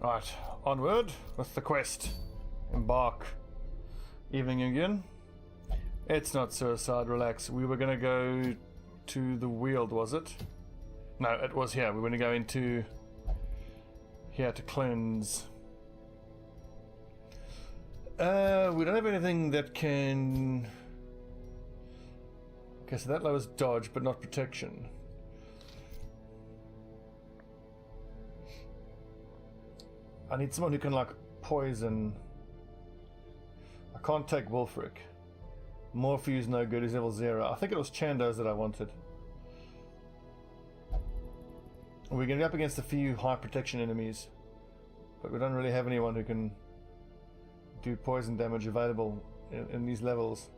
Right, onward with the quest. Embark. Evening again. It's not suicide, relax. We were gonna go to the Weald, was it? No, it was here. We were gonna go into here to cleanse. We don't have anything that can... Okay, so that lowers dodge, but not protection. I need someone who can, like, poison. I can't take Wolfric. Morphew's no good, he's level 0. I think it was Chandos that I wanted. We're going to be up against a few high protection enemies, but we don't really have anyone who can do poison damage available in these levels.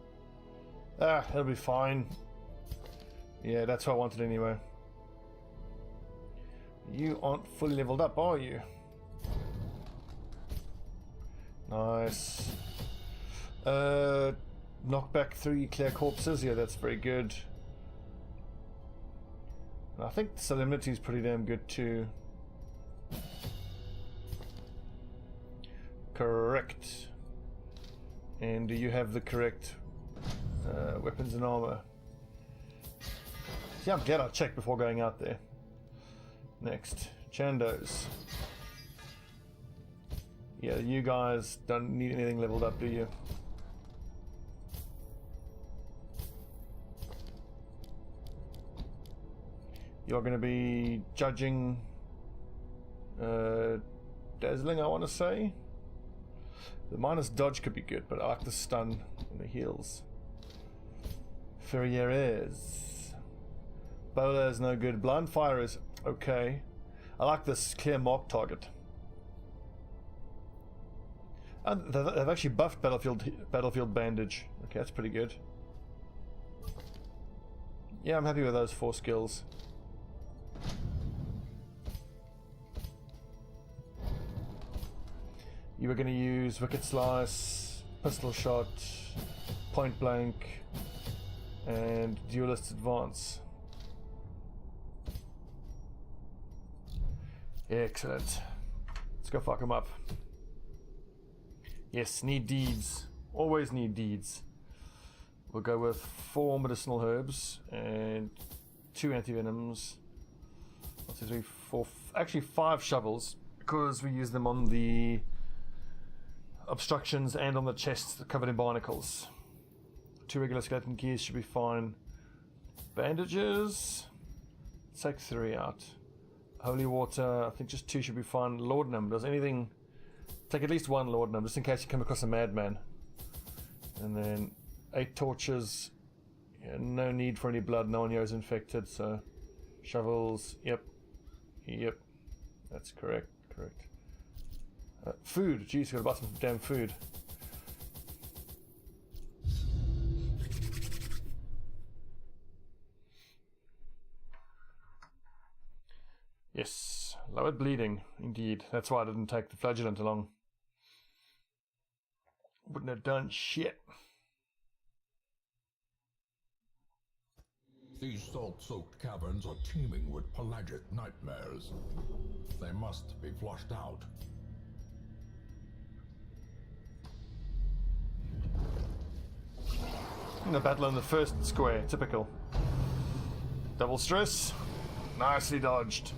Ah, it'll be fine. Yeah, that's what I wanted anyway. You aren't fully leveled up, are you? Nice. Knock back 3 clear corpses. Yeah, that's very good. And I think Solemnity is pretty damn good too. Correct. And do you have the correct weapons and armor? See, I'm glad I checked before going out there. Next, Chandos. Yeah, you guys don't need anything leveled up, do you? You're going to be judging Dazzling, I want to say. The minus dodge could be good, but I like the stun and the heals. Ferrieres. Bowler is no good. Blind Fire is okay. I like this clear mark target. And they've actually buffed Battlefield Bandage. Okay, that's pretty good. Yeah, I'm happy with those 4 skills. You were going to use Wicked Slice, Pistol Shot, Point Blank, and Duelist Advance. Excellent. Let's go fuck them up. Yes, need deeds. Always need deeds. We'll go with 4 medicinal herbs and 2 antivenoms. 1, 2, 3, 4. Actually, 5 shovels because we use them on the obstructions and on the chests covered in barnacles. 2 regular skeleton keys should be fine. Bandages. Take 3 out. Holy water. I think just 2 should be fine. Laudanum. Does anything? Take at least 1 laudanum, just in case you come across a madman. And then 8 torches. Yeah, no need for any blood. No one here is infected, so shovels. Yep. Yep. That's correct. Correct. Food. Jeez, gotta buy some damn food. Yes. Lowered bleeding. Indeed. That's why I didn't take the flagellant along. Wouldn't have done shit. These salt-soaked caverns are teeming with pelagic nightmares. They must be flushed out. In the battle in the first square, typical. Double stress. Nicely dodged.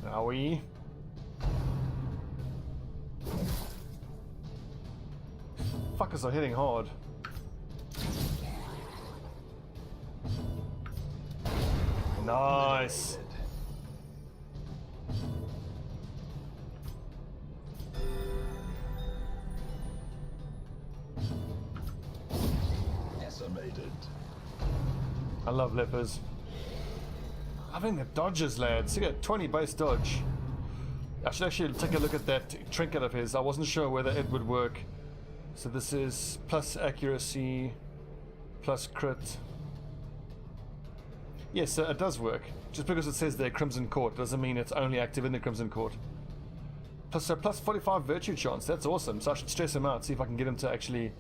Owie. Fuckers are hitting hard. Nice. Decimated. I love lepers. I think the dodges, lads. You got 20 base dodge. I should actually take a look at that trinket of his. I wasn't sure whether it would work. So this is plus accuracy, plus crit. Yes, it does work. Just because it says there Crimson Court doesn't mean it's only active in the Crimson Court. Plus 45 virtue chance. That's awesome. So I should stress him out, see if I can get him to actually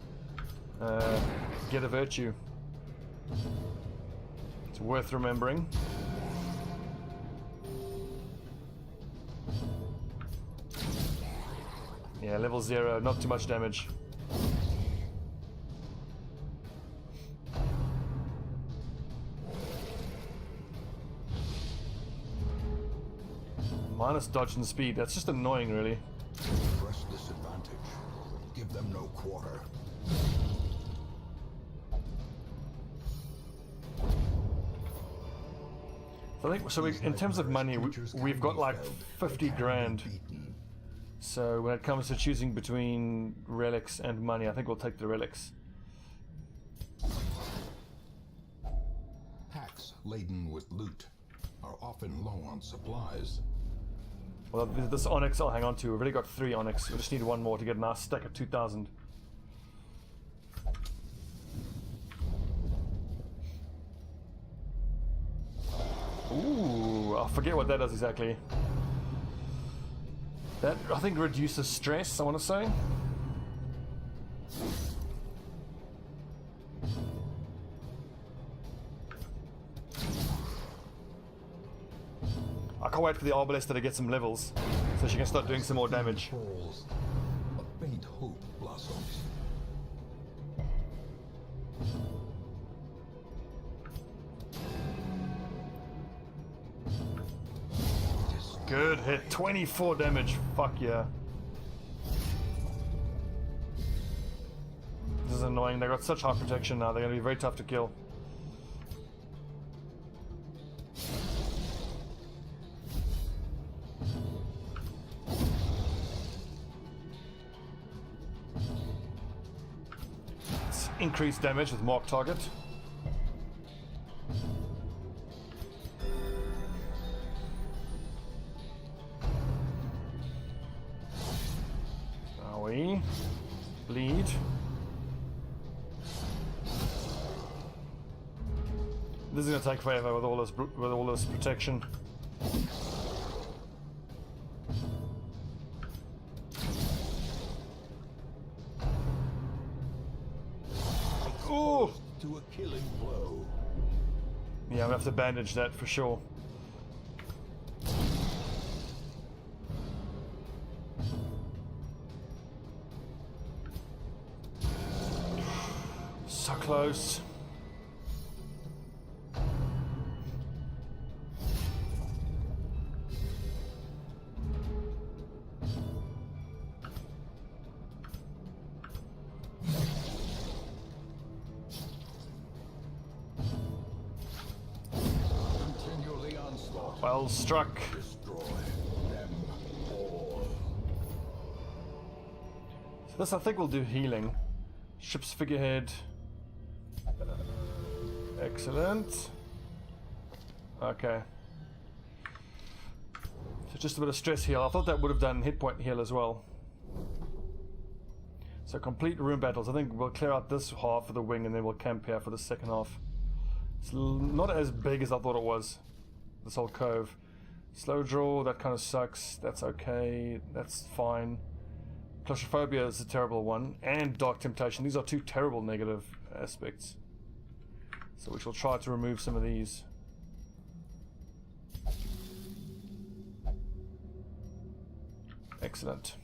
get a virtue. It's worth remembering. Yeah, level 0, not too much damage. Minus dodge and speed, that's just annoying really. Press this advantage. Give them no quarter. I think so. In terms of money, we've got like 50 grand. So when it comes to choosing between relics and money, I think we'll take the relics. Packs laden with loot are often low on supplies. Well, this onyx I'll hang on to. We've already got 3 onyx. We just need 1 more to get a nice stack of 2,000. Ooh, I forget what that does exactly. That, I think, reduces stress, I want to say. I can't wait for the Arbalester to get some levels, so she can start doing some more damage. Falls. A faint hope blossoms. Good hit, 24 damage, fuck yeah. This is annoying, they got such high protection now, they're gonna be very tough to kill. Let's increase damage with marked target. Bleed. This is gonna take forever with all this protection. Ooh! To a killing blow. Yeah, I'm gonna have to bandage that for sure. So close. Continue the onslaught. Well struck. Destroy them all. So this, I think, will do healing. Ship's figurehead. Excellent. Okay. So just a bit of stress heal. I thought that would have done hit point heal as well. So complete room battles. I think we'll clear out this half of the wing and then we'll camp here for the second half. It's not as big as I thought it was. This whole cove. Slow draw, that kind of sucks. That's okay. That's fine. Claustrophobia is a terrible one. And Dark Temptation. These are 2 terrible negative aspects. So we shall try to remove some of these. Excellent.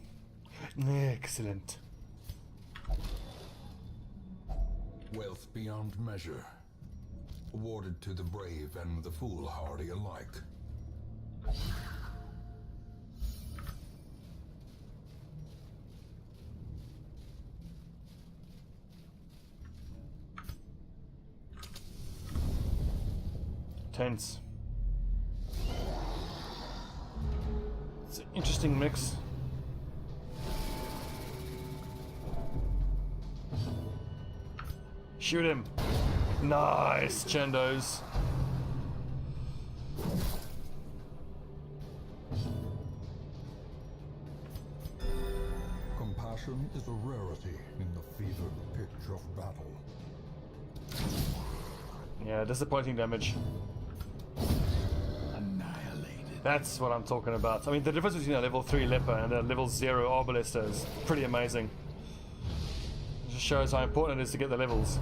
Excellent. Wealth beyond measure. Awarded to the brave and the foolhardy alike. Tense. It's an interesting mix. Shoot him. Nice, Chandos. Compassion is a rarity in the fevered pitch of battle. Yeah, disappointing damage. Annihilated. That's what I'm talking about. I mean, the difference between a level 3 leper and a level 0 Arbalester is pretty amazing. It just shows how important it is to get the levels.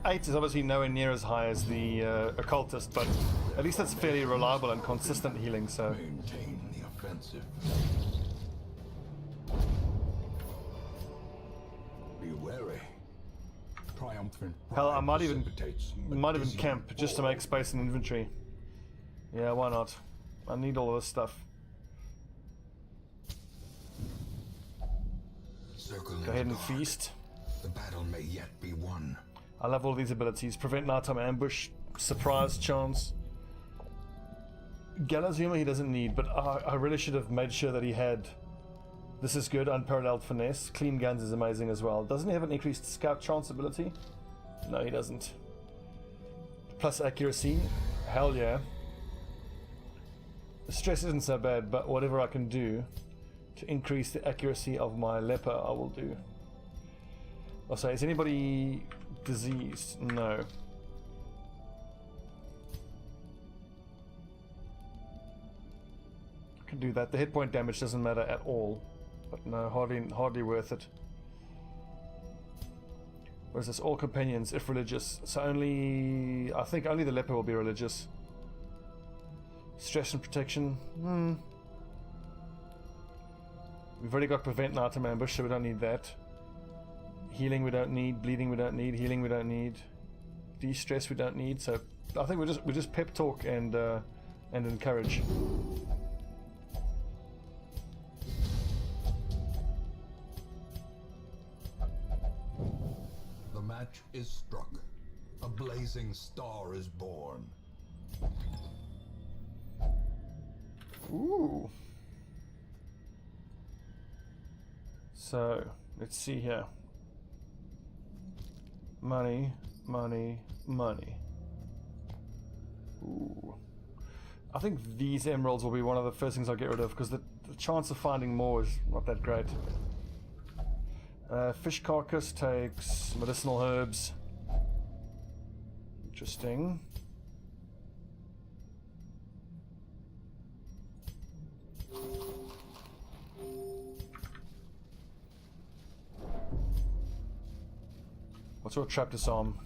8 is obviously nowhere near as high as the occultist, but At least that's fairly reliable and consistent healing, so... Maintain the offensive. Be wary. Triumphant Hell, I pride might even precipitates camp just to make space in inventory. Yeah, why not? I need all this stuff. Circle Go ahead and feast. The battle may yet be won. I love all these abilities. Prevent nighttime ambush, surprise chance. Gallows humor he doesn't need, but I really should have made sure that he had. This is good, unparalleled finesse. Clean guns is amazing as well. Doesn't he have an increased scout chance ability? No, he doesn't. Plus accuracy? Hell yeah. The stress isn't so bad, but whatever I can do to increase the accuracy of my leper, I will do. Also, is anybody diseased? No. I can do that. The hit point damage doesn't matter at all. But no, hardly worth it. Whereas this? All companions, if religious. So only... I think only the leper will be religious. Stress and protection. We've already got prevent nighttime ambush, so we don't need that. Healing we don't need. Bleeding we don't need. Healing we don't need. De-stress we don't need. So I think we just pep talk and encourage. The match is struck. A blazing star is born. Ooh. So, let's see here. Money, money, money. Ooh. I think these emeralds will be one of the first things I'll get rid of, because the chance of finding more is not that great. Fish carcass takes medicinal herbs. Interesting. What's your trap disarm?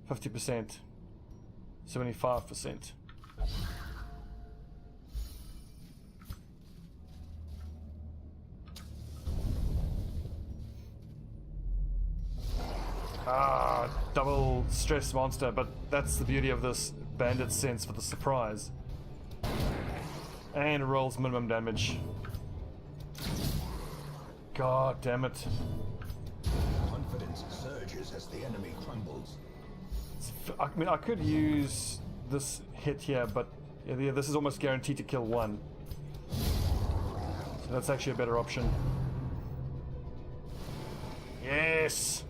50%. 75%. Ah, double stress monster, but that's the beauty of this bandit sense for the surprise. And it rolls minimum damage. God damn it. Confidence surges as the enemy crumbles. I mean, I could use this hit here, but yeah, this is almost guaranteed to kill one. So that's actually a better option. Yes!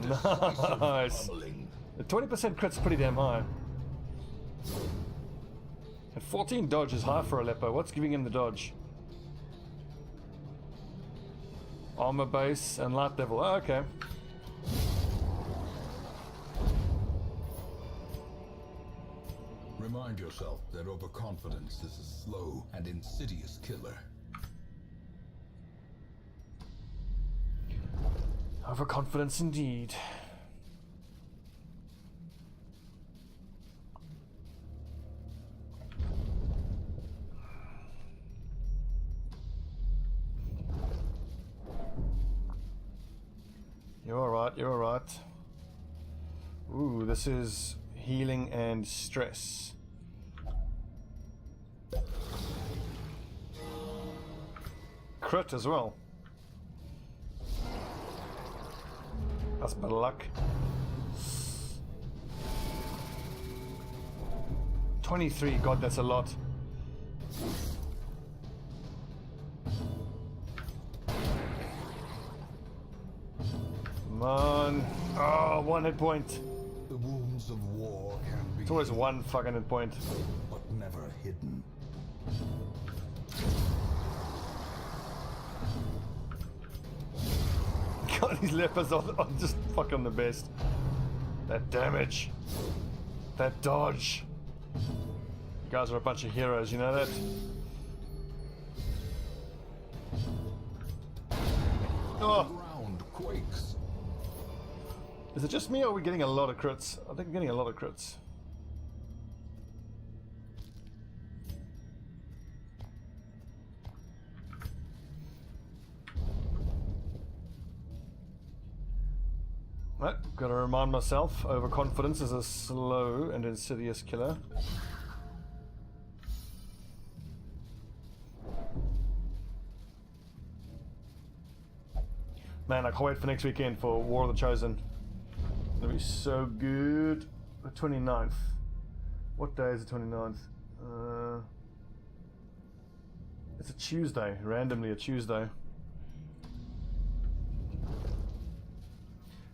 Nice! The 20% crit's pretty damn high. And 14 dodge is high for a leper. What's giving him the dodge? Armor base and light devil. Oh, okay. Remind yourself that overconfidence is a slow and insidious killer. Overconfidence indeed. You're alright, you're alright. Ooh, this is healing and stress. Crit as well. That's a bit of luck. 23, god, that's a lot. Come on. Oh, 1 hit point. The wounds of war can be It's always 1 fucking hit point. but never hidden. God, these lepers are just fucking the best. That damage. That dodge. You guys are a bunch of heroes, you know that? The Oh, ground Is it just me or are we getting a lot of crits? I think we're getting a lot of crits. Right, gotta remind myself, overconfidence is a slow and insidious killer. Man, I can't wait for next weekend for War of the Chosen. It'll be so good. The 29th. What day is the 29th? It's a Tuesday, randomly a Tuesday.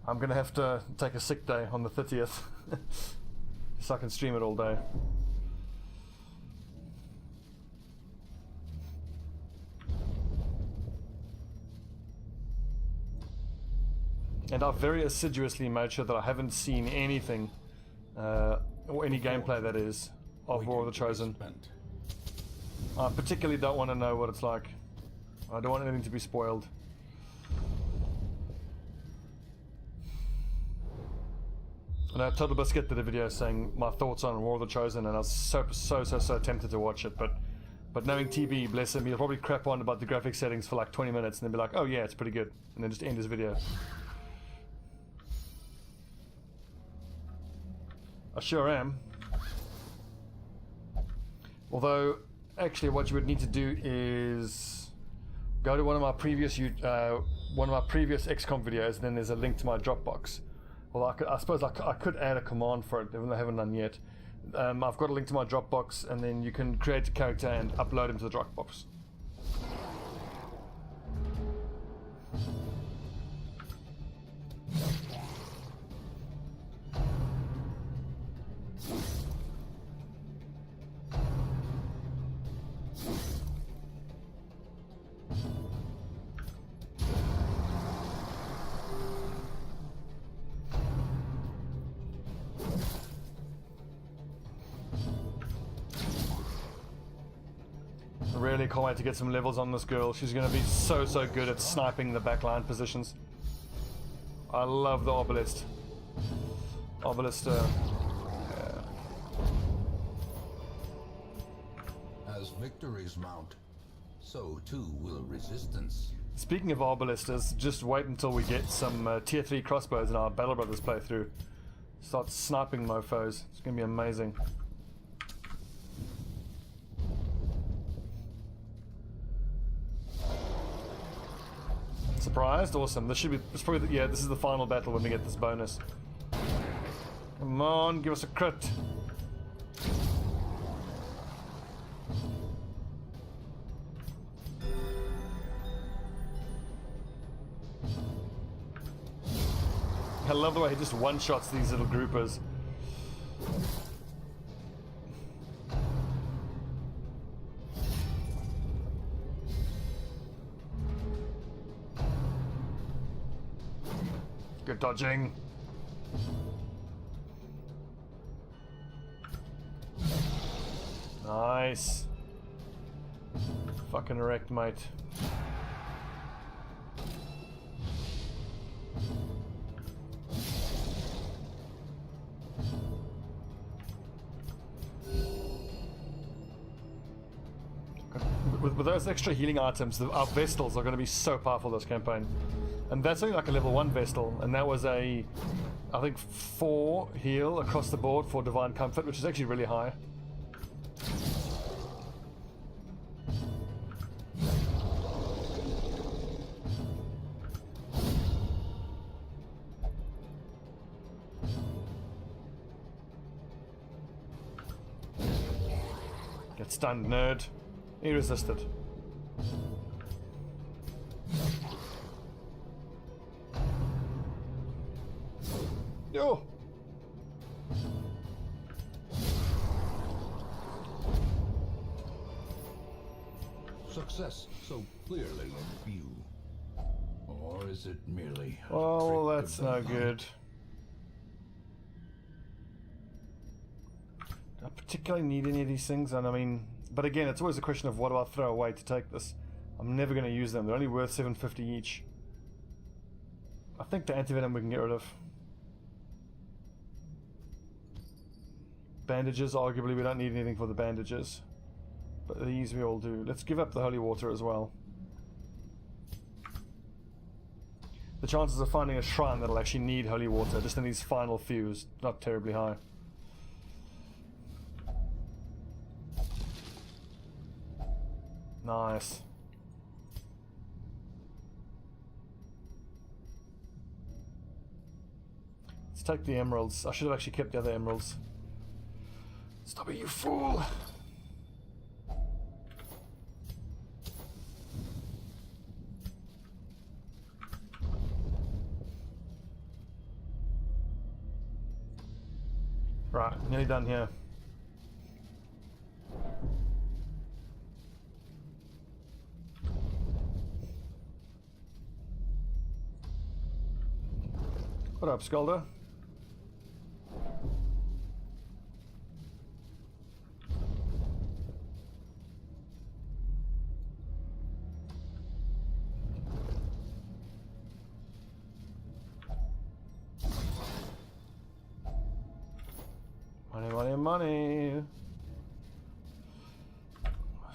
I'm gonna have to take a sick day on the 30th so I can stream it all day. And I've very assiduously made sure that I haven't seen anything, or any gameplay that is, of War of the Chosen. I particularly don't want to know what it's like. I don't want anything to be spoiled. And I told Biscuit did a video saying my thoughts on War of the Chosen, and I was so tempted to watch it, but knowing TB, bless him, he'll probably crap on about the graphic settings for like 20 minutes and then be like, oh yeah, it's pretty good, and then just end his video. I sure am. Although, actually, what you would need to do is go to one of my previous XCOM videos, and then there's a link to my Dropbox. Well, I suppose I could add a command for it, even though I haven't done yet. I've got a link to my Dropbox, and then you can create a character and upload him to the Dropbox. Really can't wait to get some levels on this girl. She's going to be so good at sniping the backline positions. I love the obelisk. Yeah. As victories mount, so too will resistance. Speaking of obelisks, just wait until we get some tier 3 crossbows in our Battle Brothers playthrough. Start sniping mofos. It's going to be amazing. Surprised? Awesome. This should be. It's probably. Yeah, this is the final battle when we get this bonus. Come on, give us a crit. I love the way he just one-shots these little groupers. Good dodging. Nice. Fucking wrecked, mate. With those extra healing items, our Vestals are going to be so powerful this campaign. And that's only like a level 1 Vestal, and that was a, I think, 4 heal across the board for Divine Comfort, which is actually really high. Get stunned, nerd. He resisted. Yo! Success so clearly in view. Or is it merely a Oh, trick that's of the no mind? good. Do I particularly need any of these things? And I mean, but again, it's always a question of what do I throw away to take this? I'm never going to use them. They're only worth $7.50 each. I think the antivenom we can get rid of. Bandages, arguably we don't need anything for the bandages. But these we all do. Let's give up the holy water as well. The chances of finding a shrine that'll actually need holy water, just in these final few, is not terribly high. Nice. Let's take the emeralds. I should have actually kept the other emeralds. Stop it, you fool! Right, nearly done here. What up, Skulder? Money, money, money.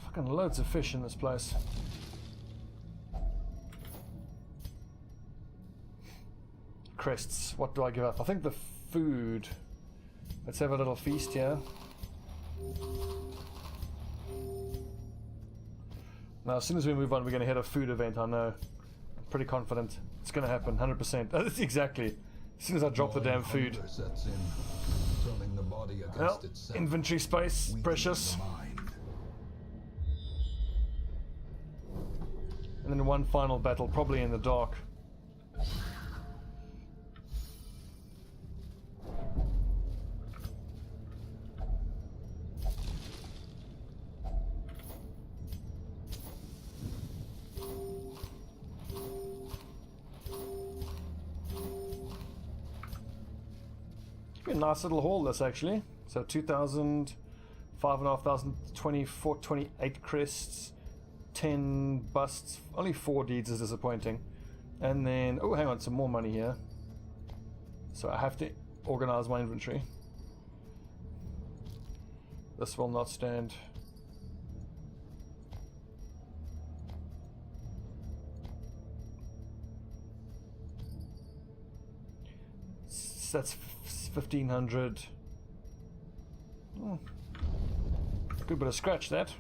Fucking loads of fish in this place. Crests. What do I give up? I think the food. Let's have a little feast here. Now, as soon as we move on, we're going to hit a food event, I know. I'm pretty confident. It's going to happen, 100%. That's exactly. As soon as I drop the damn food. Sets in, turning the body against Well, itself, inventory space, weakening precious. the mind. And then one final battle, probably in the dark. Be a nice little haul, this actually. So 2,000, 5,500, 24, 28 crests, 10 busts, only 4 deeds is disappointing. And then, oh, hang on, some more money here. So I have to organize my inventory. This will not stand. That's 1,500. Oh. Good bit of scratch, that.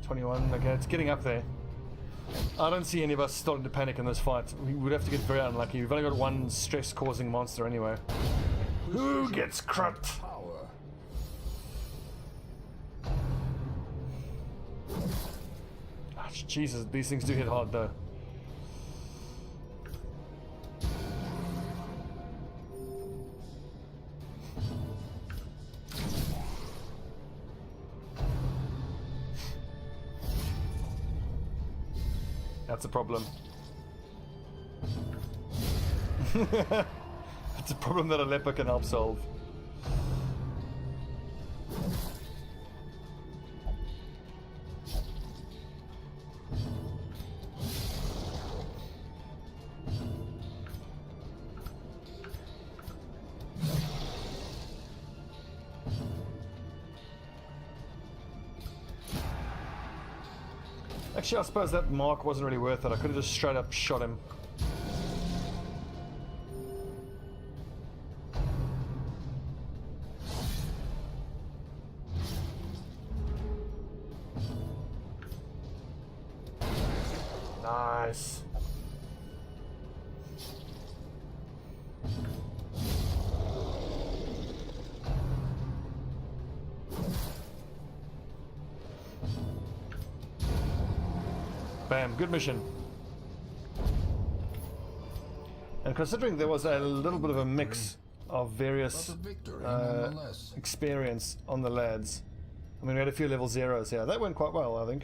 $21. Okay, it's getting up there. I don't see any of us starting to panic in this fight. We would have to get very unlucky. We've only got one stress-causing monster anyway. Who gets crypt? Jesus, these things do hit hard though. That's a problem. It's a problem that a leper can help solve. Actually, I suppose that mark wasn't really worth it. I could have just straight up shot him. Nice. Bam, good mission. And considering there was a little bit of a mix of various experience on the lads, I mean, we had a few level zeros here. That went quite well, I think.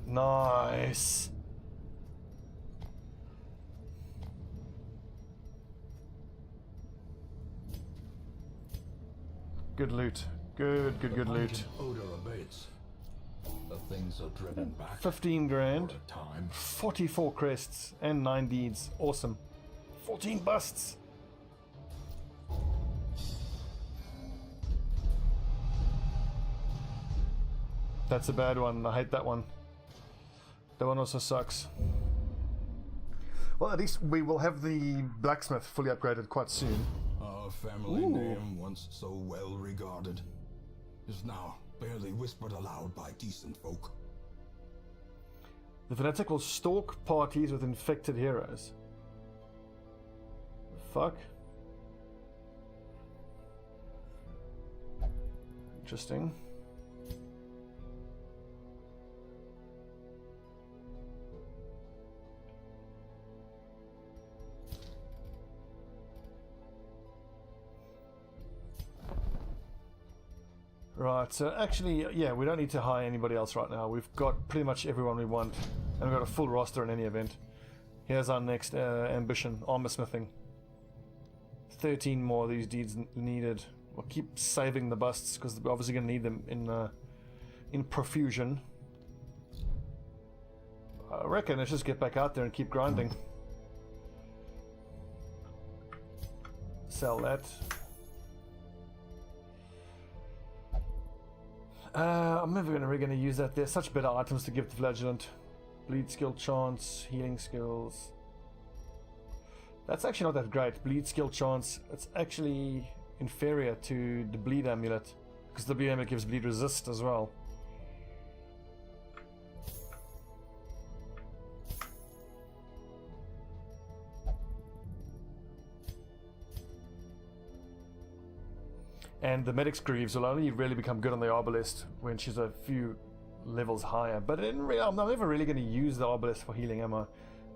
Nice. Good loot. Good The loot. pungent odor abates. The things are driven back 15 grand. for a time. 44 crests and 9 deeds. Awesome. 14 busts. That's a bad one. I hate that one. That one also sucks. Well, at least we will have the blacksmith fully upgraded quite soon. Our family Ooh. name, once so well regarded, is now barely whispered aloud by decent folk. The fanatic will stalk parties with infected heroes. Fuck. Interesting. Right, so actually, yeah, we don't need to hire anybody else right now. We've got pretty much everyone we want, and we've got a full roster in any event. Here's our next ambition, armor smithing. 13 more of these deeds needed. We'll keep saving the busts, because we're obviously going to need them in profusion. I reckon let's just get back out there and keep grinding. Sell that. I'm never really going to use that. There's such better items to give the Flagellant. Bleed skill chance, healing skills. That's actually not that great. Bleed skill chance, it's actually inferior to the bleed amulet, because the bleed amulet gives bleed resist as well. And the medic's greaves will only really become good on the arbalest when she's a few levels higher. But I'm never really going to use the arbalest for healing, am I?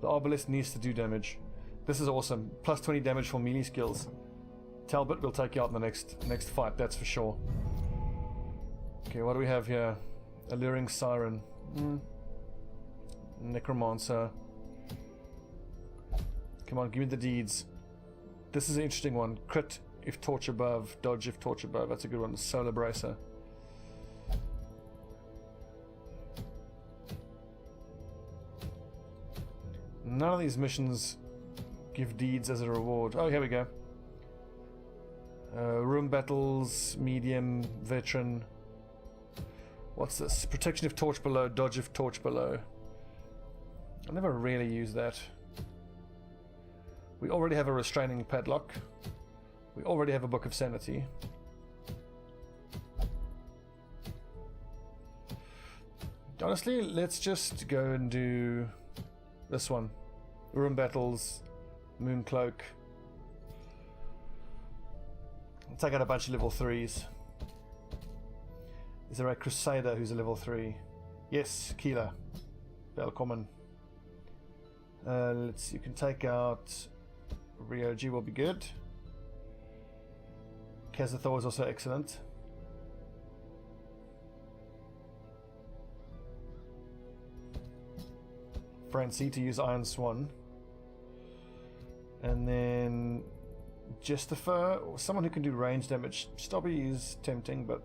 The arbalest needs to do damage. This is awesome. Plus 20 damage for melee skills. Talbot will take you out in the next fight, that's for sure. Okay, what do we have here? Alluring Siren. Necromancer. Come on, give me the deeds. This is an interesting one. Crit if torch above, dodge if torch above. That's a good one. Solar Bracer. None of these missions give deeds as a reward. Oh, here we go. Room battles, medium, veteran. What's this? Protection if torch below, dodge if torch below. I never really use that. We already have a restraining padlock. We already have a Book of Sanity. Honestly, let's just go and do this one. Room battles, moon cloak. I'll take out a bunch of level 3s. Is there a Crusader who's a level 3? Yes, Keeler. Velkommen. Let's see, you can take out Ryoji will be good. Kazathor is also excellent. Francie to use Iron Swan. And then Justifer, or someone who can do range damage. Stobbie is tempting, but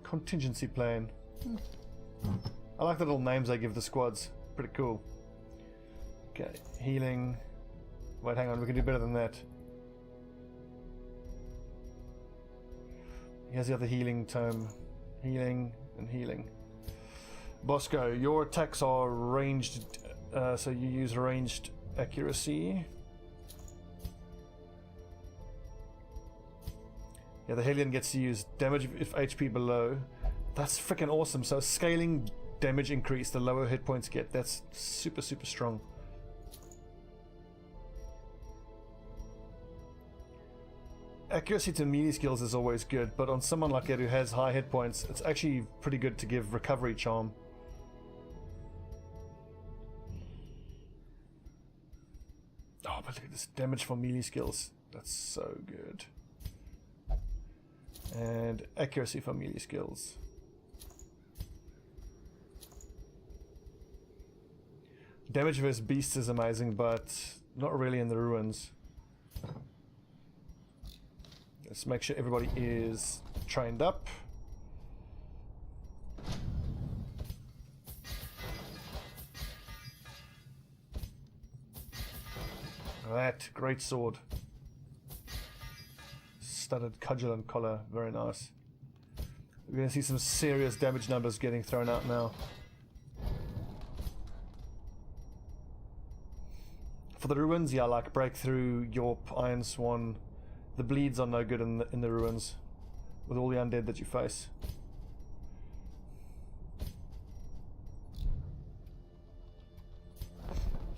contingency plan. I like the little names they give the squads. Pretty cool. Okay, healing. Wait, hang on, we can do better than that. Here's the other healing tome. Healing and healing. Bosco, your attacks are ranged, so you use ranged accuracy. Yeah, the Hellion gets to use damage if HP below. That's freaking awesome. So scaling damage increase, the lower hit points get. That's super, super strong. Accuracy to melee skills is always good, but on someone like that who has high hit points, it's actually pretty good to give recovery charm. Oh, but look at this damage for melee skills. That's so good. And accuracy for melee skills. Damage versus beasts is amazing, but not really in the ruins. Let's make sure everybody is trained up. That great sword. Studded cudgel and collar, very nice. We're going to see some serious damage numbers getting thrown out now. For the ruins, yeah, like Breakthrough, Yorp, Iron Swan. The bleeds are no good in the ruins with all the undead that you face.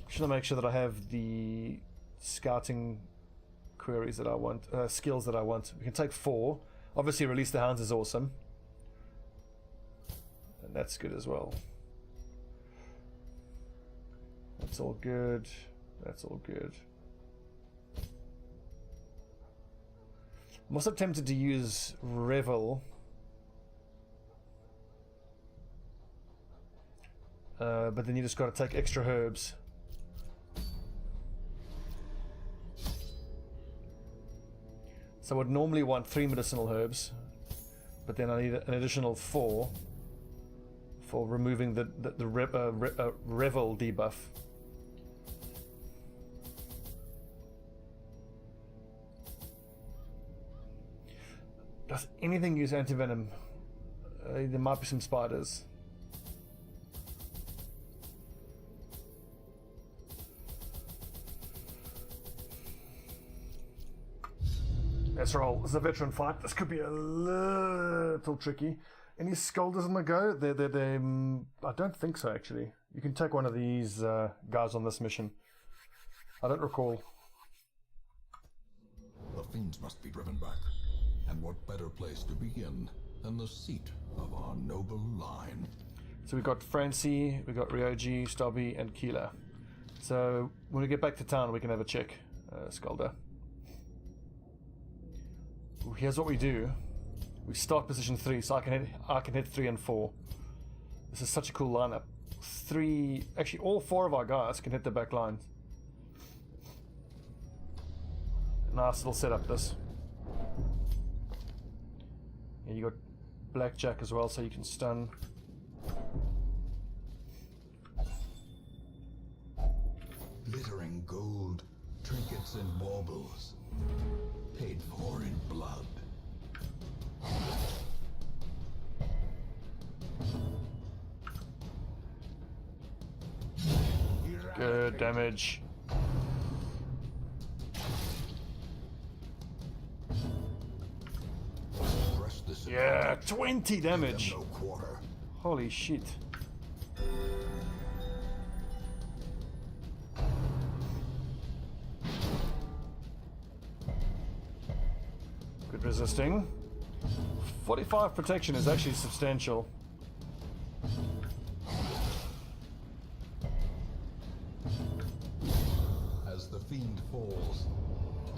Should I make sure that I have the scouting queries that I want, skills that I want? We can take 4. Obviously, Release the Hounds is awesome. And that's good as well. That's all good. That's all good. I'm also tempted to use Revel. But then you just got to take extra herbs. So I would normally want 3 medicinal herbs, but then I need an additional 4 for removing the Revel debuff. Does anything use anti-venom? There might be some spiders. Let's roll. This is a veteran fight. This could be a little tricky. Any scolders on the go? I don't think so, actually. You can take one of these guys on this mission. I don't recall. The fiends must be driven back. And what better place to begin than the seat of our noble line? So we've got Francie, we've got Ryoji, Stobbie, and Keeler. So when we get back to town, we can have a check, Skolder. Ooh, here's what we do. We start position 3, so I can hit 3 and 4. This is such a cool lineup. 3, actually all 4 of our guys can hit the back line. Nice little setup, this. Yeah, you got Blackjack as well, so you can stun. Glittering gold, trinkets and baubles, paid for in blood. Good damage. Yeah, 20 damage. Holy shit. Good resisting. 45 protection is actually substantial. As the fiend falls,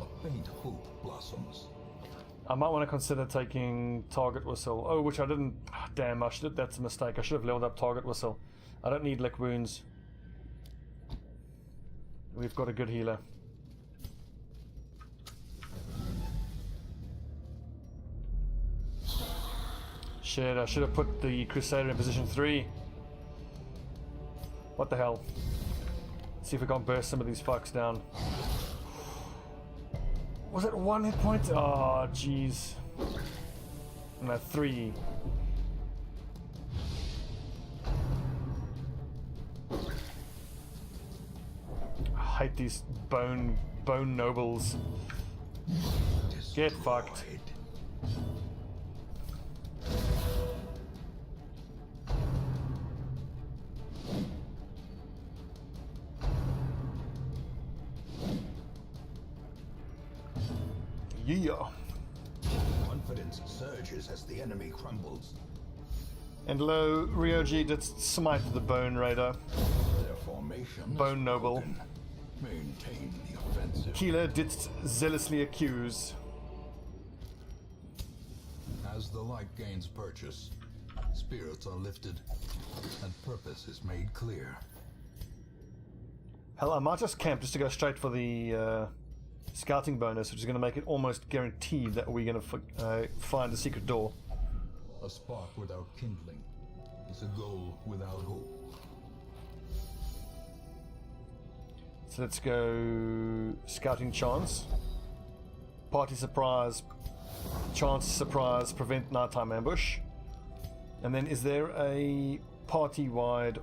a faint hope blossoms. I might want to consider taking Target Whistle. Oh, which I didn't. Damn, I should. That's a mistake. I should have leveled up Target Whistle. I don't need lick wounds. We've got a good healer. Shit, I should have put the Crusader in position 3. What the hell? Let's see if we can't burst some of these fucks down. Was it 1 hit point? Oh, jeez. No, 3. I hate these bone nobles. Get fucked. Yeah. Confidence surges as the enemy crumbles. And lo, Ryoji did smite the Bone Raider. Their formation Bone Noble. broken. Maintain the offensive. Keeler did zealously accuse. As the light gains purchase, spirits are lifted, and purpose is made clear. Hell, I might just camp just to go straight for the scouting bonus, which is going to make it almost guaranteed that we're going to find a secret door. A spark without kindling is a goal without hope. So let's go scouting chance. Party surprise. Chance surprise. Prevent nighttime ambush. And then is there a party-wide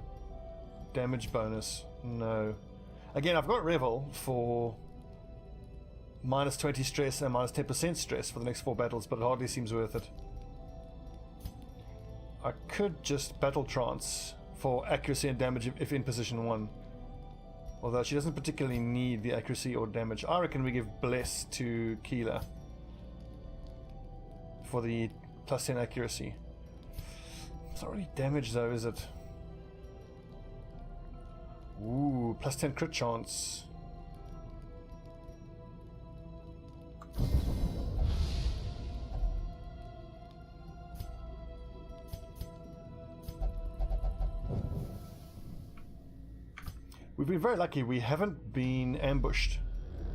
damage bonus? No. Again, I've got Revel for minus 20 stress and minus 10% stress for the next 4 battles, but it hardly seems worth it. I could just battle trance for accuracy and damage if in position 1. Although she doesn't particularly need the accuracy or damage. I reckon we give Bless to Keela for the plus 10 accuracy. It's not really damage though, is it? Ooh, plus 10 crit chance. We've been very lucky. We haven't been ambushed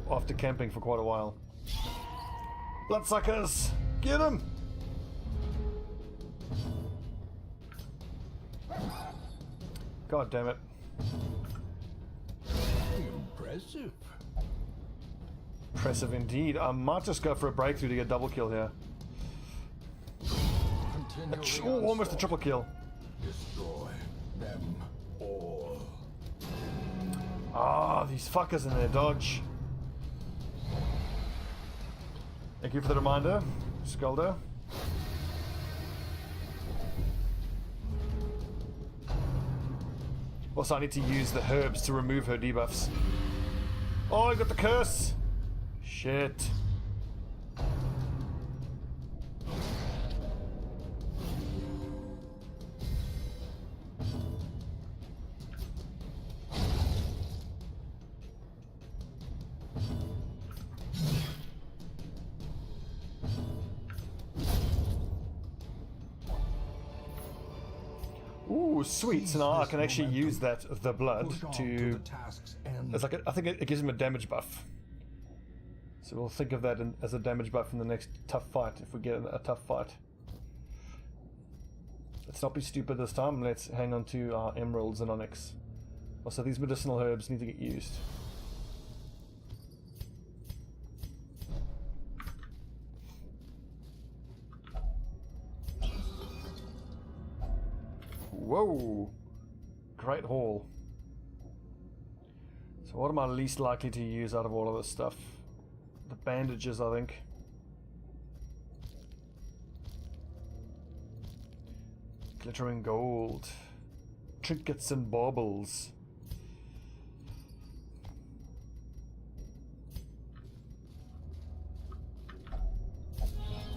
after camping for quite a while. Bloodsuckers! Get them! God damn it. Impressive. Impressive indeed. I might just go for a breakthrough to get a double kill here. Almost a triple kill. Destroy them all. Ah, these fuckers in there, dodge. Thank you for the reminder, Skulder. Also, I need to use the herbs to remove her debuffs. Oh, I got the curse! Shit. Ooh, sweet. So now I can actually use that, the blood, to... It's like I think it gives him a damage buff. So we'll think of that as a damage buff in the next tough fight, if we get a tough fight. Let's not be stupid this time. Let's hang on to our emeralds and onyx. Also, these medicinal herbs need to get used. Whoa! Great haul. So what am I least likely to use out of all of this stuff? The bandages, I think. Glittering gold. Trinkets and baubles.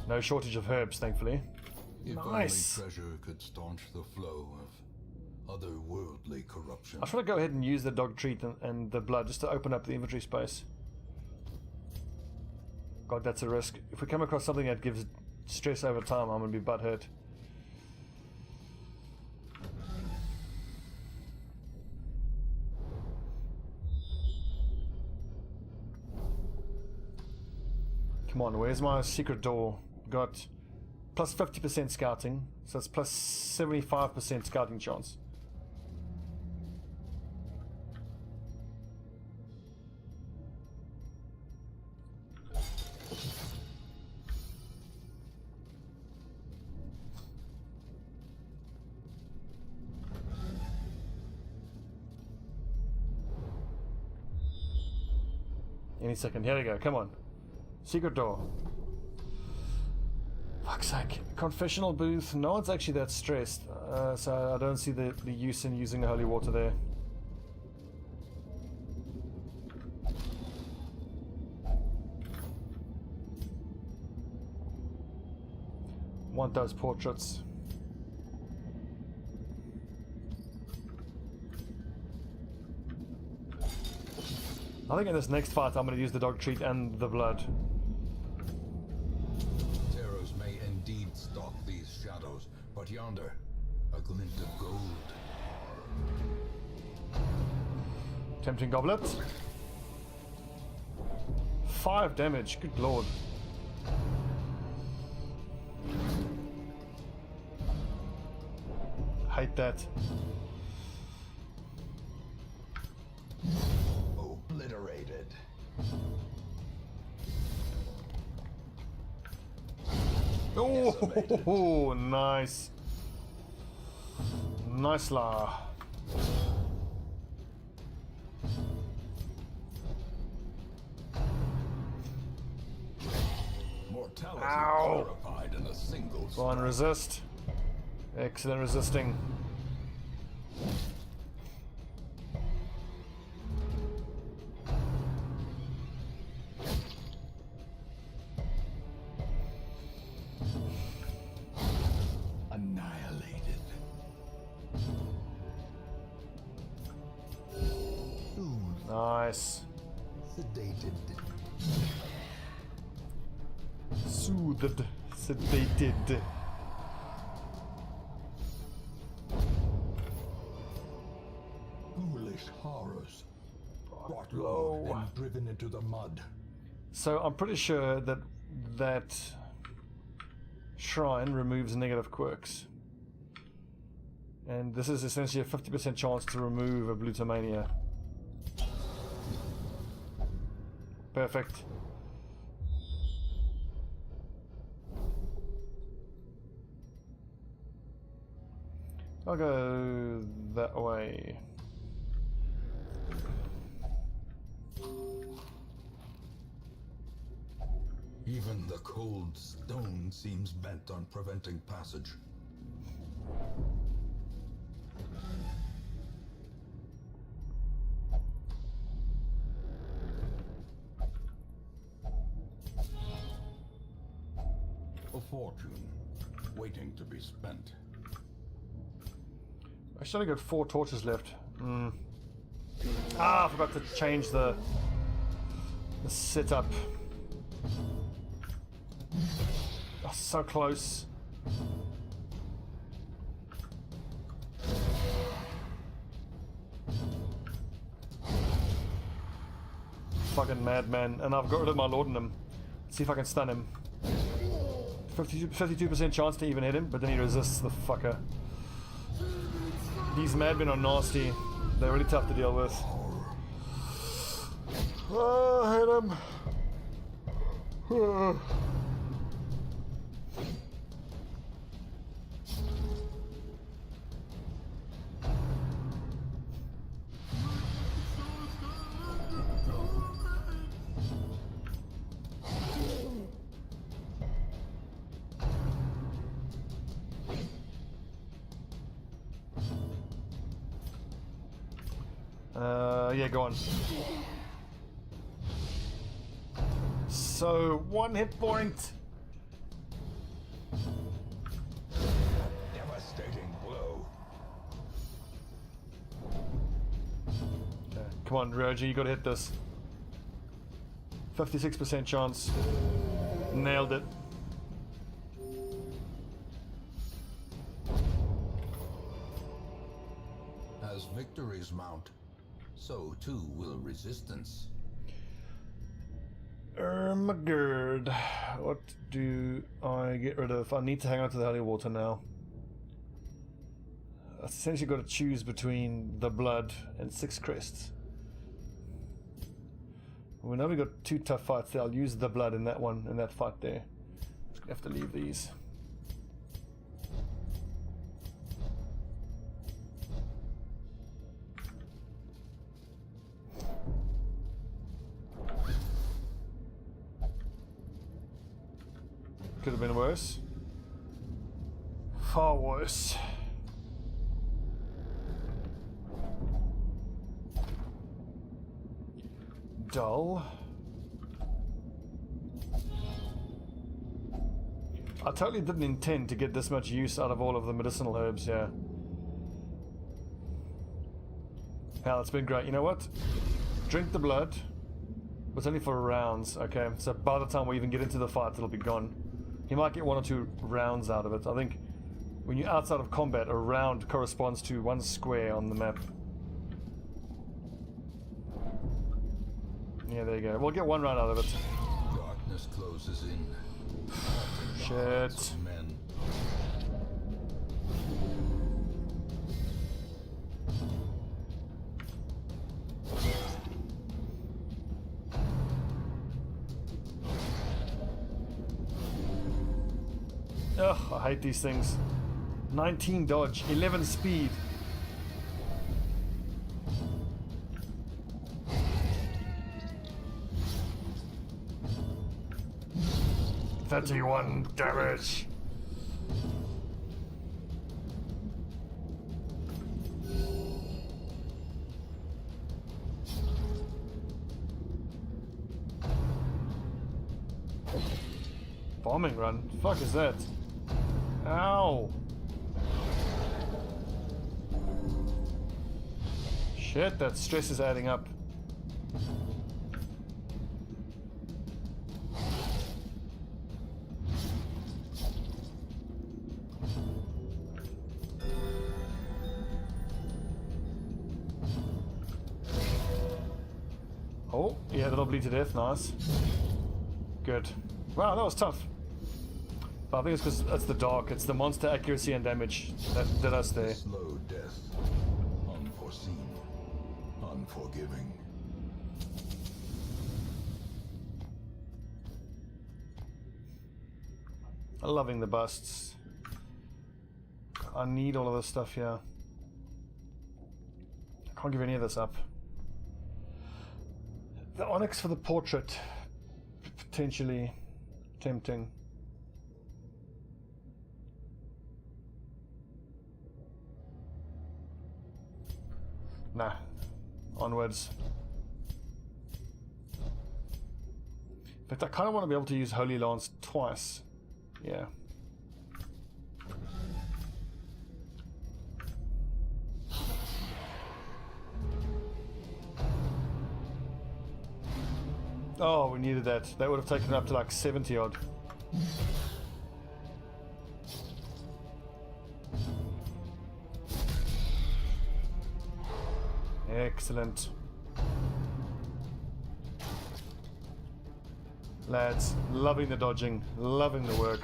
No shortage of herbs, thankfully. If Nice. only treasure could staunch the flow of otherworldly corruption. I just want to go ahead and use the dog treat and the blood just to open up the inventory space. God, that's a risk. If we come across something that gives stress over time, I'm going to be butthurt. Come on, where's my secret door? Got plus 50% scouting, so that's plus 75% scouting chance. Any second, here we go, come on. Secret door. Fuck's sake. Confessional booth. No one's actually that stressed, so I don't see the use in using the holy water there. Want those portraits. I think in this next fight I'm going to use the dog treat and the blood. Terrors may indeed stalk these shadows, but yonder, a glint of gold. Tempting Goblet. 5 damage, good lord. Hate that. Obliterated. Oh, nice. Nice la. Mortality Ow. clarified in a single Go on, resist. Excellent resisting. Annihilated. Nice. Sedated. Soothed. Sedated. Ghoulish horrors. Brought low and driven into the mud. So I'm pretty sure that that shrine removes negative quirks. And this is essentially a 50% chance to remove a Blutomania. Perfect. I'll go that way. Even the cold stone seems bent on preventing passage. A fortune waiting to be spent. I should have got 4 torches left. Ah, I forgot to change the setup. Oh, so close. Fucking madman. And I've got rid of my laudanum. Let's see if I can stun him. 52% chance to even hit him, but then he resists, the fucker. These madmen are nasty. They're really tough to deal with. Oh, I hit him. Oh. Yeah, go on. So, 1 hit point. Devastating blow. Okay, come on, Roger, you gotta hit this. 56% chance. Nailed it. As victories mount, so too will resistance. Ermagerd. What do I get rid of? I need to hang on to the holy water now. I've essentially got to choose between the blood and 6 crests. We know we've got 2 tough fights there. I'll use the blood in that one, in that fight there. Just gonna have to leave these. Could have been worse. Far worse. Dull. I totally didn't intend to get this much use out of all of the medicinal herbs here. Hell, it's been great. You know what? Drink the blood. It's only for rounds. Okay, so by the time we even get into the fight, it'll be gone. He might get 1 or 2 rounds out of it. I think when you're outside of combat, a round corresponds to 1 square on the map. Yeah, there you go. We'll get one round out of it. Darkness closes in. Shit. Men. Ugh, I hate these things. 19 dodge, 11 speed. $31 damage. Bombing run? Fuck is that? Ow! Shit, that stress is adding up. Oh, yeah, that'll bleed to death. Nice. Good. Wow, that was tough. But I think it's because it's the dark. It's the monster accuracy and damage that did us there. Slow death. Unforeseen. Unforgiving. I'm loving the busts. I need all of this stuff here. I can't give any of this up. The onyx for the portrait. Potentially tempting. Nah. Onwards. In fact, I kind of want to be able to use Holy Lance twice. Yeah. Oh, we needed that. That would have taken it up to like 70 odd. Excellent. Lads, loving the dodging, loving the work.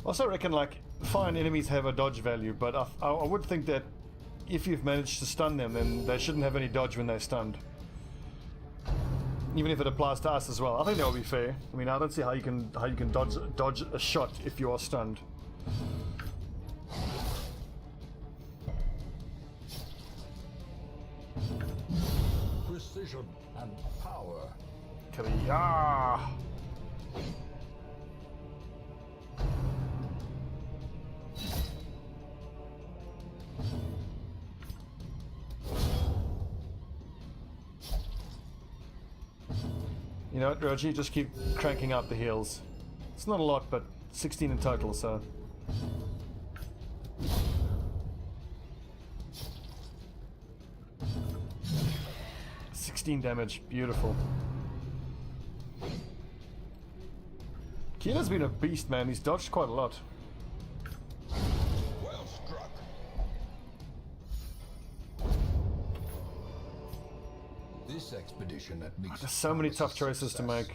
Also reckon, like, fine, enemies have a dodge value, but I would think that if you've managed to stun them, then they shouldn't have any dodge when they're stunned. Even if it applies to us as well. I think that would be fair. I mean, I don't see how you can dodge a shot if you are stunned. Precision and power. Kaya! You know what, Roji? Just keep cranking out the heals. It's not a lot, but 16 in total, so... damage, beautiful. Keela's been a beast, man. He's dodged quite a lot. Well struck. This expedition at least. There's so many tough choices to make.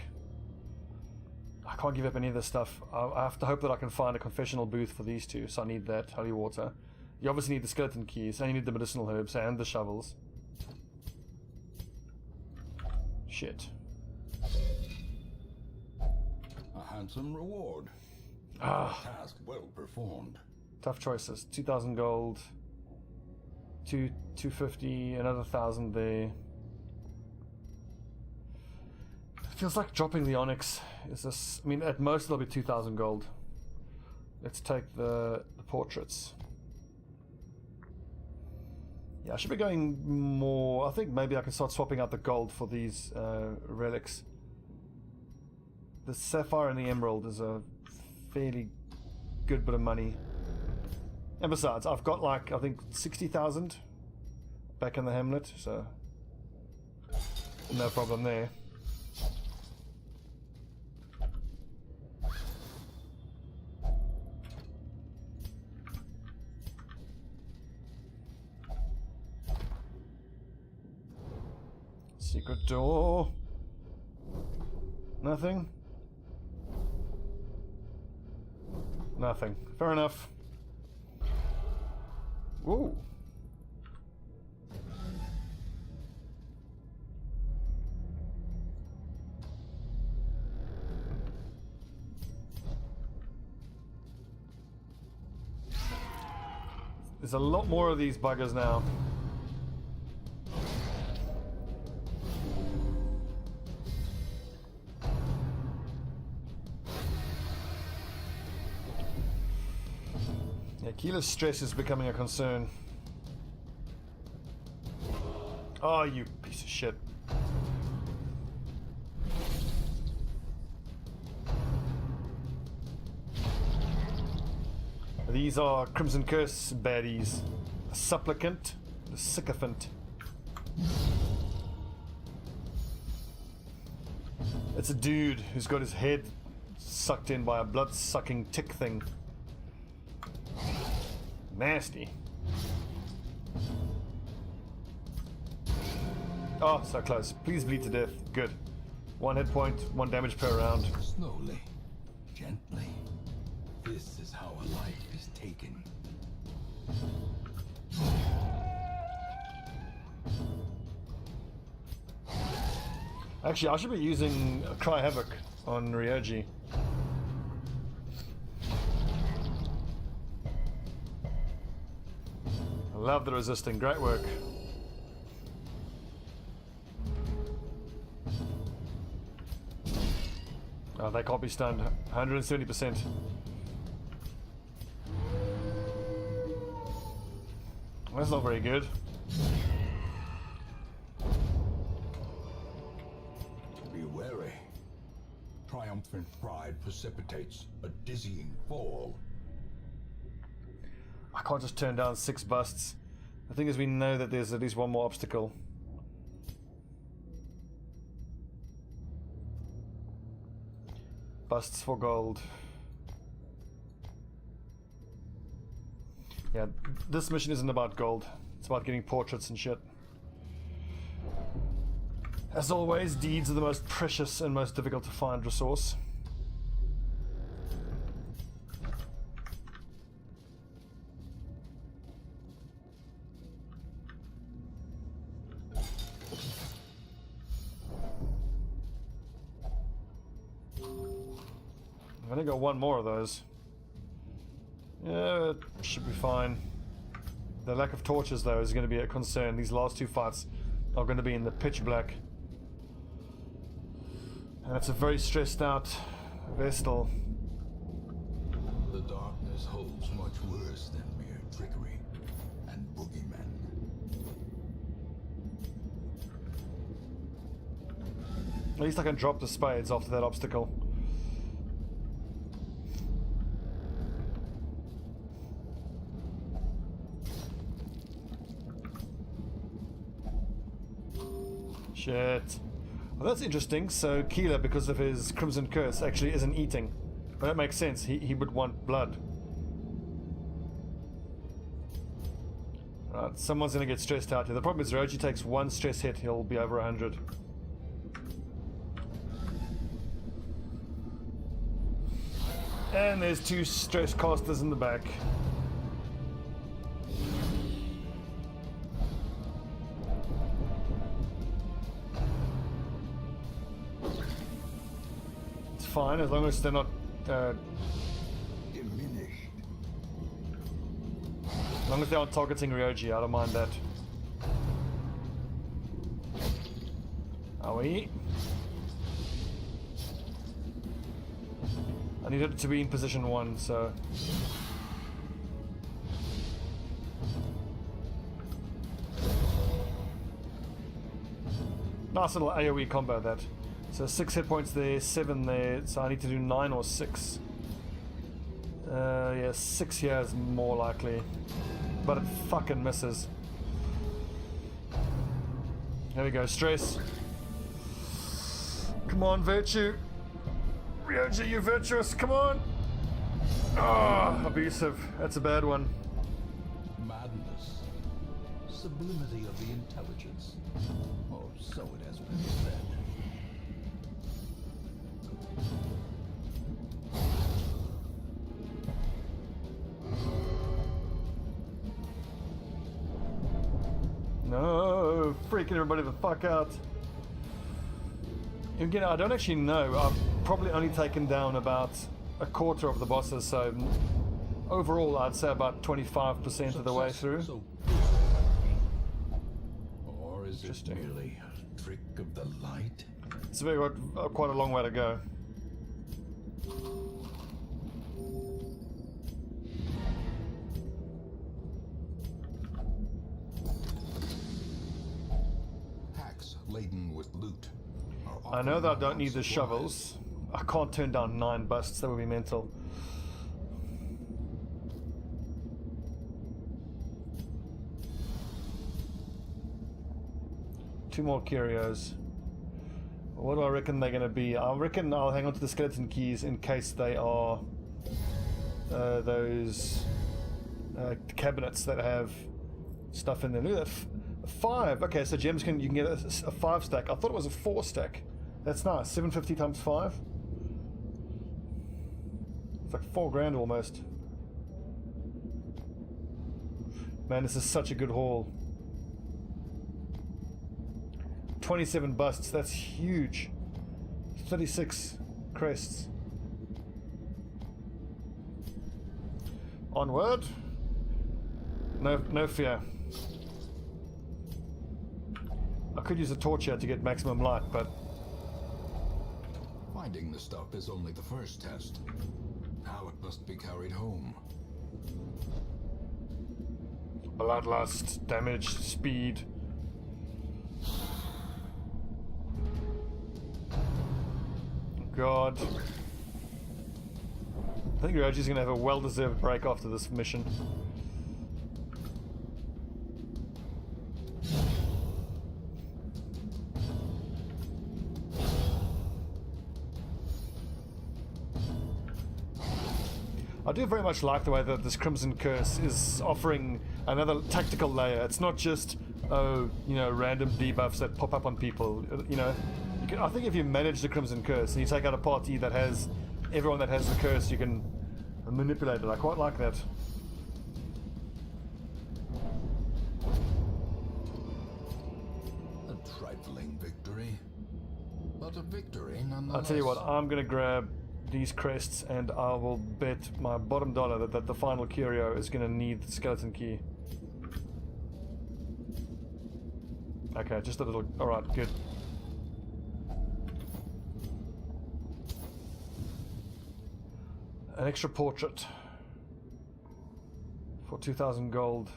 I can't give up any of this stuff. I have to hope that I can find a confessional booth for these two, so I need that, holy water. You obviously need the skeleton keys, and you need the medicinal herbs, and the shovels. Shit. A handsome reward. Ah. Task well performed. Tough choices. 2,000 gold. 250, another 1,000 there. It feels like dropping the onyx. Is this? I mean, at most it'll be 2,000 gold. Let's take the portraits. Yeah, I should be going more. I think maybe I can start swapping out the gold for these relics. The sapphire and the emerald is a fairly good bit of money. And besides, I've got like, I think 60,000 back in the hamlet, so no problem there. Secret door. Nothing? Nothing. Fair enough. Whoa. There's a lot more of these buggers now. Yeah, Keela's stress is becoming a concern. Oh, you piece of shit. These are Crimson Curse baddies. A supplicant, a sycophant. It's a dude who's got his head sucked in by a blood-sucking tick thing. Nasty. Oh, so close. Please bleed to death. Good. 1 hit point, 1 damage per round. Slowly, gently. This is how a life is taken. Actually, I should be using Cry Havoc on Ryoji. I love the resisting. Great work. Oh, they can't be stunned. 170%. That's not very good. Be wary. Triumphant pride precipitates a dizzying fall. I can't just turn down 6 busts. The thing is, we know that there's at least one more obstacle. Busts for gold. Yeah, this mission isn't about gold. It's about getting portraits and shit. As always, deeds are the most precious and most difficult to find resource. I've only got 1 more of those. Yeah, it should be fine. The lack of torches, though, is going to be a concern. These last 2 fights are going to be in the pitch black. And it's a very stressed out Vestal. The darkness holds much worse than mere trickery and boogeymen. At least I can drop the spades after that obstacle. Shit. Well, that's interesting. So Keela, because of his Crimson Curse, actually isn't eating. But that makes sense. He would want blood. Right, someone's gonna get stressed out here. The problem is Roji takes 1 stress hit, he'll be over 100. And there's 2 stress casters in the back. Fine, as long as they're not Diminished. as long as they aren't targeting Ryoji, I don't mind that. Are we? I need it to be in position 1, so nice little AoE combo that. So 6 hit points there, 7 there, so I need to do 9 or 6. Yeah, 6 here is more likely. But it fucking misses. There we go, stress. Come on, virtue. Ryoji, you virtuous, come on! Oh, abusive. That's a bad one. Madness. sublimity of the intelligence. Or so it has been said. No, freaking everybody the fuck out. Again, I don't actually know. I've probably only taken down about a quarter of the bosses, so overall I'd say about 25% of the way through. So, or is it merely a trick of the light? It's quite a long way to go. Hacks laden with loot. I know that I don't need the shovels. I can't turn down 9 busts, that would be mental. Two more curios. What do I reckon they're going to be? I reckon I'll hang on to the skeleton keys in case they are those cabinets that have stuff in them. Look at that, 5. Okay, so gems you can get a 5 stack. I thought it was a 4 stack. That's nice. 750 times 5. It's like 4 grand almost. Man, this is such a good haul. 27 busts, that's huge. 36 crests. Onward. No fear. I could use a torch here to get maximum light, but Finding the stuff is only the first test. Now it must be carried home. bloodlust, damage, speed. God. I think Roji's gonna have a well-deserved break after this mission. I do very much like the way that this Crimson Curse is offering another tactical layer. It's not just, oh, you know, random debuffs that pop up on people. You know, I think if you manage the Crimson Curse and you take out a party that has everyone that has the curse, you can manipulate it. I quite like that. A trifling victory, but a victory nonetheless. I'll tell you what, I'm gonna grab these crests and I will bet my bottom dollar that the final curio is gonna need the skeleton key. Okay, just a little. Alright, good. An extra portrait for 2,000 gold.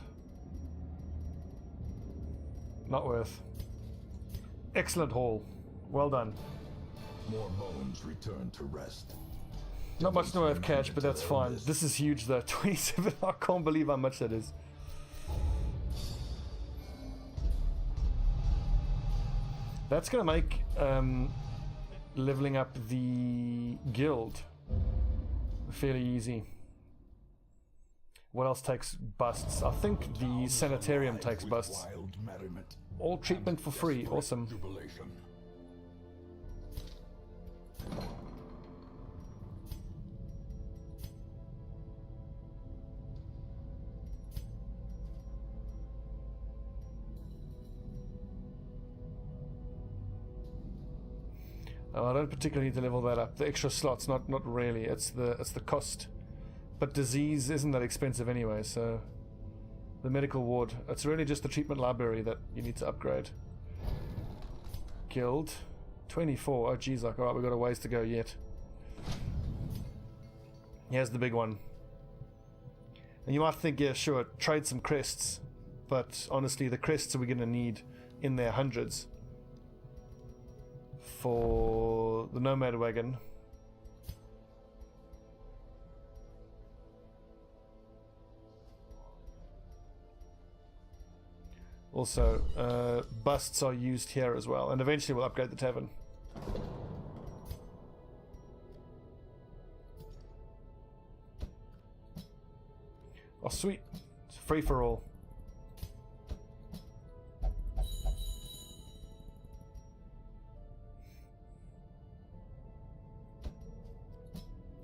Not worth. Excellent haul. Well done. More bones return to rest. Not much in the way of cash, but that's fine. This is huge though. 27. I can't believe how much that is. That's gonna make leveling up the guild fairly easy. What else takes busts? I think the sanitarium takes busts. Wild merriment. All treatment for free. Awesome. Jubilation. Oh, I don't particularly need to level that up. The extra slots, not really. It's the cost. But disease isn't that expensive anyway, so the medical ward. It's really just the treatment library that you need to upgrade. Guild 24. Oh geez, like alright, we've got a ways to go yet. Here's the big one. And you might think, yeah, sure, trade some crests, but honestly, the crests we're gonna need in their hundreds. For the Nomad Wagon. Also, busts are used here as well, and eventually we'll upgrade the tavern. Oh sweet, it's free for all.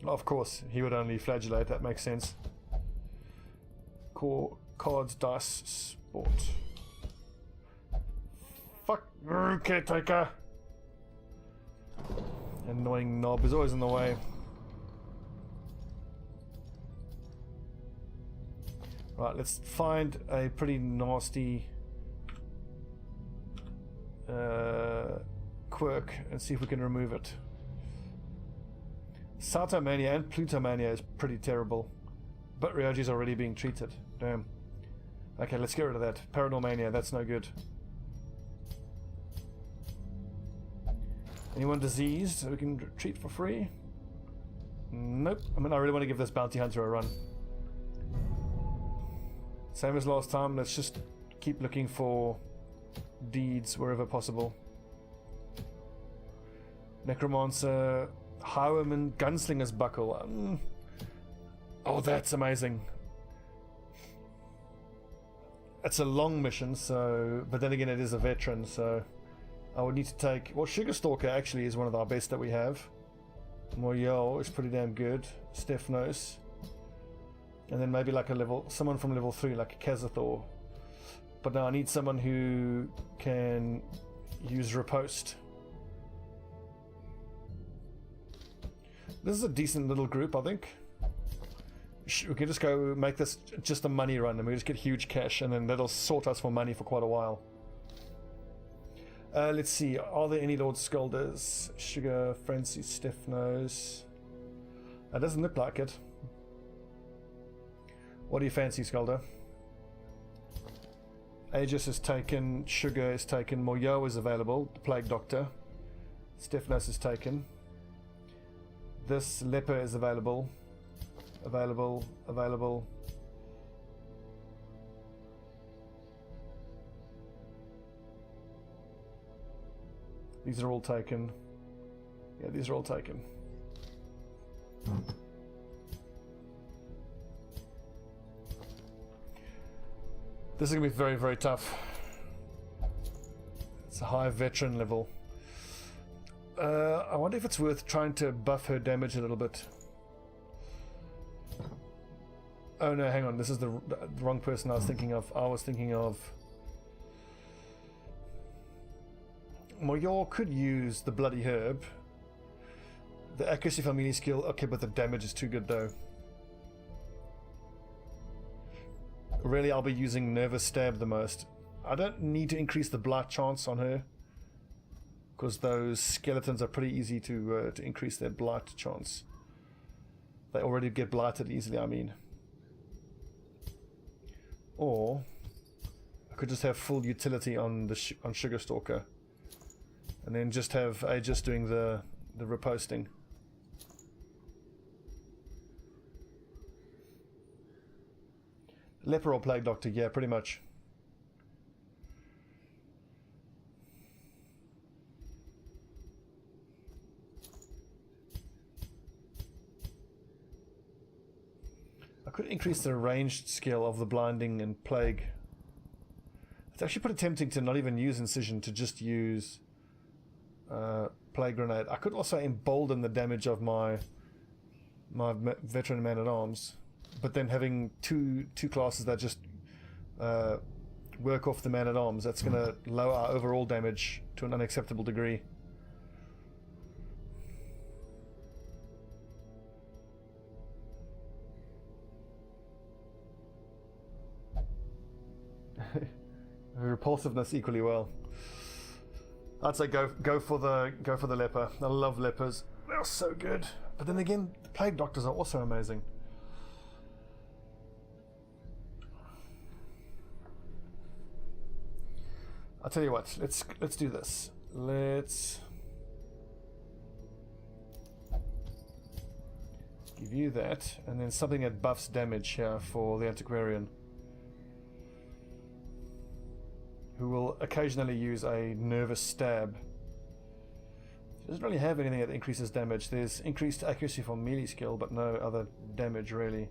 Of course, he would only flagellate, that makes sense. Core, cards, dice, sport. Fuck, caretaker! Annoying knob is always in the way. Right, let's find a pretty nasty quirk and see if we can remove it. Satomania and Plutomania is pretty terrible, but Ryoji's already being treated. Damn. Okay, let's get rid of that. Paranormania, that's no good. Anyone diseased that we can treat for free? Nope. I mean, I really want to give this bounty hunter a run. Same as last time, let's just keep looking for deeds wherever possible. Necromancer, Highwayman, Gunslinger's Buckle. Oh, that's amazing. It's a long mission, so, but then again it is a veteran, so I would need to take, well, Sugar Stalker actually is one of our best that we have. Moyel is pretty damn good. Stephanos. And then maybe like a level, someone from level 3 like Kazathor. But now I need someone who can use Riposte. This is a decent little group, I think. We can just go make this just a money run and we just get huge cash and then that'll sort us for money for quite a while. Let's see, are there any Lord Scolders? Sugar, Francie, Stephanos. That doesn't look like it. What do you fancy, Scolder? Aegis is taken, Sugar is taken, Moyo is available, the Plague Doctor. Stephanos is taken. This Leper is available. Available. These are all taken. Yeah, these are all taken. This is going to be very, very tough. It's a high veteran level. I wonder if it's worth trying to buff her damage a little bit. Oh no, hang on. This is the wrong person I was thinking of. I was thinking of... Moyor could use the Bloody Herb. The accuracy for melee skill. Okay, but the damage is too good though. Really, I'll be using Nervous Stab the most. I don't need to increase the blight chance on her, because those skeletons are pretty easy to increase their blight chance. They already get blighted easily, I mean. Or I could just have full utility on the on Sugar Stalker, and then just have Aegis doing the reposting. Leper or Plague Doctor, yeah, pretty much. I could increase the ranged skill of the Blinding and Plague. It's actually pretty tempting to not even use Incision, to just use Plague Grenade. I could also embolden the damage of my Veteran Man-at-Arms. But then having two classes that just work off the Man-at-Arms, that's going to lower our overall damage to an unacceptable degree. Repulsiveness equally well. I'd say go for the Leper. I love Lepers. They're so good. But then again, the Plague Doctors are also amazing. I'll tell you what, let's do this. Let's give you that, and then something that buffs damage here for the Antiquarian, who will occasionally use a Nervous Stab. He doesn't really have anything that increases damage. There's increased accuracy for melee skill, but no other damage really.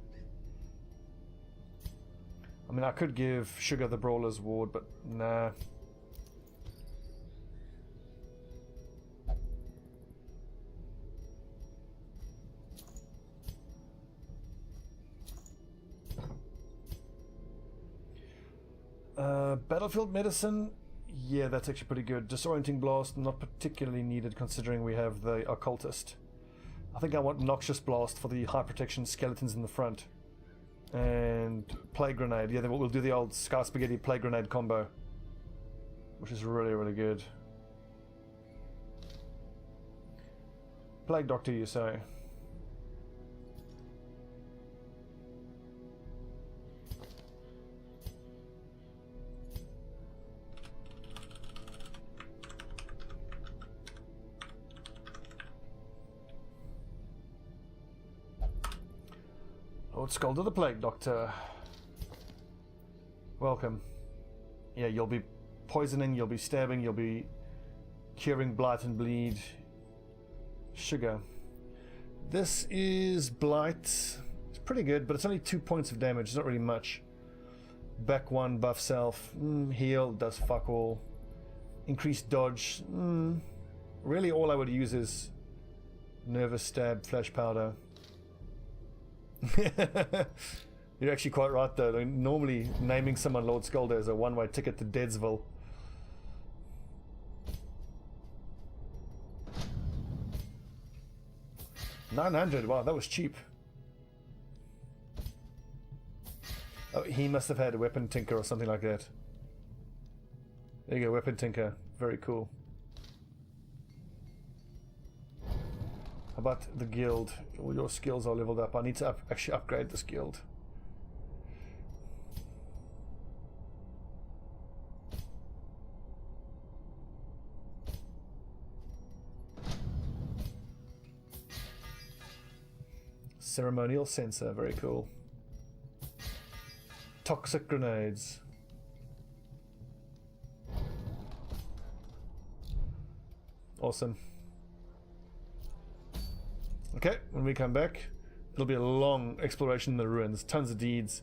I mean, I could give Sugar the Brawler's Ward, but nah. Battlefield medicine, yeah, that's actually pretty good. Disorienting blast, not particularly needed considering we have the occultist. I think I want noxious blast for the high protection skeletons in the front. And plague grenade, yeah, then we'll do the old sky spaghetti plague grenade combo, which is really, really good. Plague doctor, you say? Lord Scolder the Plague Doctor. Welcome. Yeah, you'll be poisoning, you'll be stabbing, you'll be curing blight and bleed. Sugar. This is blight. It's pretty good, but it's only 2 points of damage. It's not really much. Back 1, buff self. Heal, does fuck all. Increased dodge. Really all I would use is nervous stab, flash powder. You're actually quite right though. Normally naming someone Lord Scolder is a one-way ticket to Deadsville. $900, wow, that was cheap. Oh, he must have had a weapon tinker or something like that. There you go, weapon tinker. Very cool. How about the guild? All your skills are leveled up. I need to actually upgrade this guild. Ceremonial sensor, very cool. Toxic grenades. Awesome. Okay, when we come back, it'll be a long exploration in the ruins. Tons of deeds.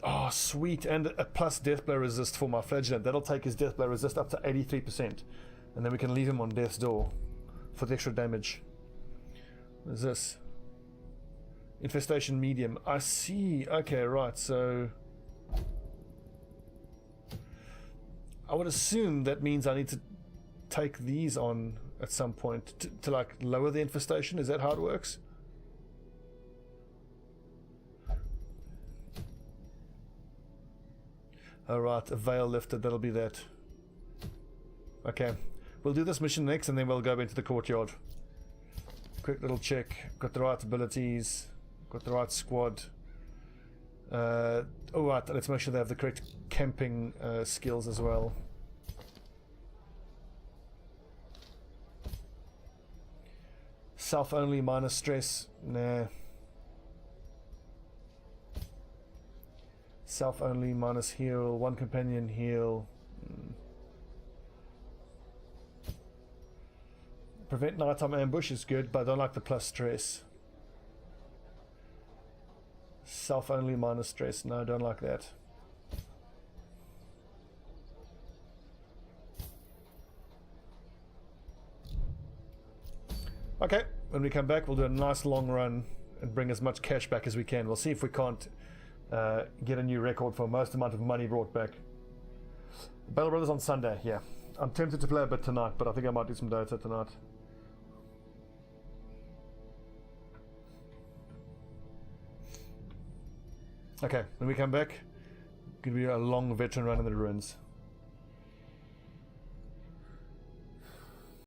Oh, sweet. And a plus death blow resist for my flagellant. That'll take his death blow resist up to 83%. And then we can leave him on death's door for the extra damage. What is this? Infestation medium. I see. Okay, right. So I would assume that means I need to take these on at some point to like lower the infestation. Is that how it works? Alright, a veil lifted, that'll be that. Okay, we'll do this mission next and then we'll go into the courtyard. Quick little check, got the right abilities, got the right squad. Alright, let's make sure they have the correct camping skills as well. Self only minus stress, nah. Self only minus heal, one companion heal. Prevent nighttime ambush is good, but I don't like the plus stress. Self only minus stress, no, don't like that. Okay, when we come back we'll do a nice long run and bring as much cash back as we can. We'll see if we can't get a new record for most amount of money brought back. Battle Brothers on Sunday, yeah. I'm tempted to play a bit tonight, but I think I might do some Dota tonight. Okay, when we come back, gonna be a long veteran run in the ruins.